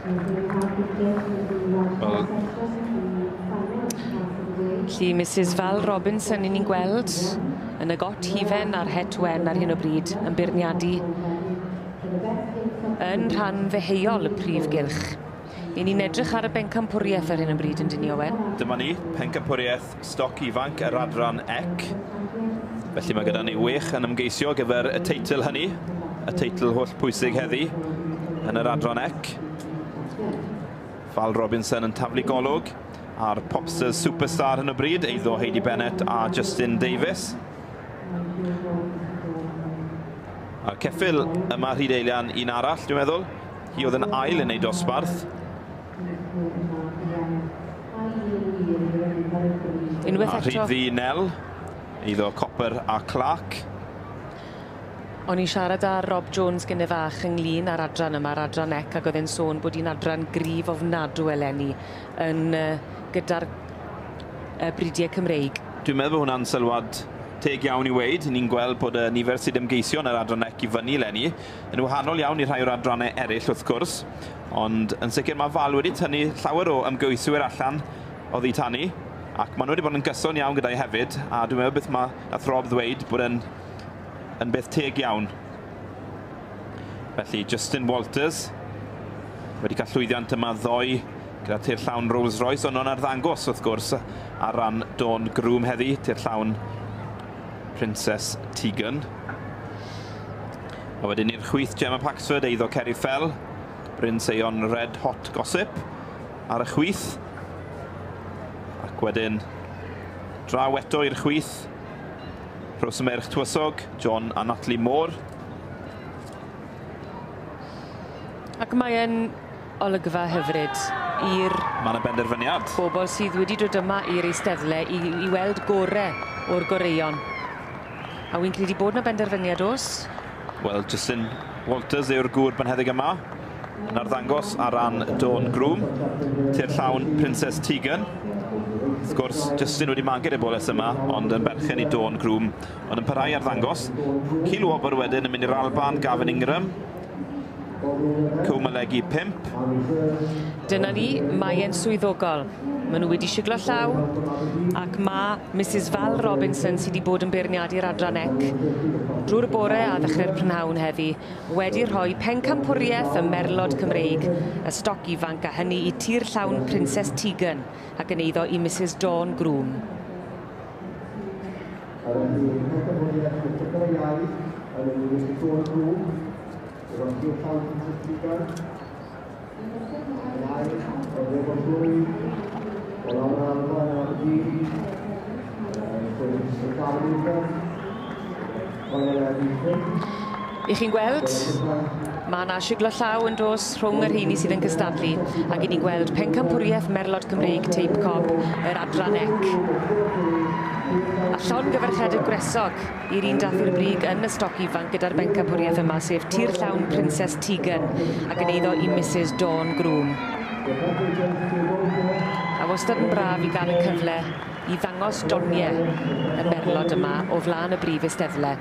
Lly Mrs Val Robinson ni'n gweld yn y got hifen a'r het wen ar hyn o bryd yn beirniadu yn rhan ddeheuol y prif gylch. Ni'n edrych ar y bencampwriaeth ar hyn o bryd yn dyn ni, Owen. Dyma ni, pencampwriaeth stoc ifanc yr adran ec. Felly mae gyda ni wech yn ymgeisio gyfer y teitl hynny, y teitl holl pwysig heddi yn yr adran ec. Val Robinson yn taflu golwg a'r popsters superstar yn y bryd, eiddo Heidi Bennett a Justin Davis. A'r ceffil yma Rhyd Eilian un arall, dwi'n meddwl. Hi oedd yn ail yn ei dosbarth. Unwaith eto. A Rhyd Ddu Nel, eiddo Copper a Clark. O'n i'n siarad â Rob Jones gyda fach ynglyn â'r adran yma, yr adran ec, ac oedd e'n sôn bod hi'n adran grif ofnadw eleni yn gyda'r bridiau Cymreig. Dwi'n meddwl bod hwnna'n sylwad teg iawn i weid. Ni'n gweld bod y nifer sydd ymgeisio yn yr adran ec i fyny eleni yn wahanol iawn i rhai o'r adrannau eraill wrth gwrs. Ond yn sicr mae Val wedi tynnu llawer o ymgeiswyr allan oddi tannu. Ac maen nhw wedi bod yn gyson iawn gyda'i hefyd. A dwi'n meddwl beth mae nath Rob ddweud bod yn beth teg iawn. Felly Justin Walters wedi cael llwyddiant yma ddoi gyda tir llawn Rolls Royce, ond o'n arddangos wrth gwrs ar ran Dawn Groom heddi, tir llawn Princess Tegan. A wedyn i'r chwith Gemma Paxford, eiddo Kerry Fell, Bryn Seion Red Hot Gossip ar y chwith. Ac wedyn draw eto i'r chwith Rosemerch Tywysog, John a Natalie Moore. Ac mae e'n olygfa hyfryd i'r bobl sydd wedi dod yma i'r eisteddle i weld gorau o'r goreion. A wy'n credu bod yna benderfyniad os? Wel, Justin Walters yw'r gŵr benheddig yma yn arddangos ar ran Dawn Groom, tir llawn Princess Tegan. Wrth gwrs, Justin wedi magu'r ebolus yma, ond yn berchen i Dawn Groom, ond yn parhau arddangos. Cil Wobr wedyn yn mynd i'r Alban, Gavin Ingram. Cwmylegu 5. Dyna ni, mae e'n swyddogol. Maen nhw wedi siglo llaw, ac mae Mrs Val Robinson sydd wedi bod yn beirniadu'r adran ec drwy'r bore a ddechrau'r prynhawn heddi wedi rhoi pencampwriaeth y Merlod Cymreig, y stoc ifanc, a hynny i tir llawn Princess Tegan ac yn eiddo i Mrs Dawn Groom. I chi'n gweld, mae yna siglo llaw yn dos rhwng yr rheini sydd yn cystadlu, ac i ni'n gweld pencampwriaeth Merlod Cymreig Teip Cob yr adran ec. A llon gyfarchedig gresog i'r un dath i'r brig yn y stoc ifanc gyda'r bencampwriaeth yma, sef tir llawn Princess Tegan ac yn eiddo i Mrs Dawn Groom. A wastad yn braf i gael y cyfle i ddangos doniau y Merlod yma o flaen y brif eisteddle.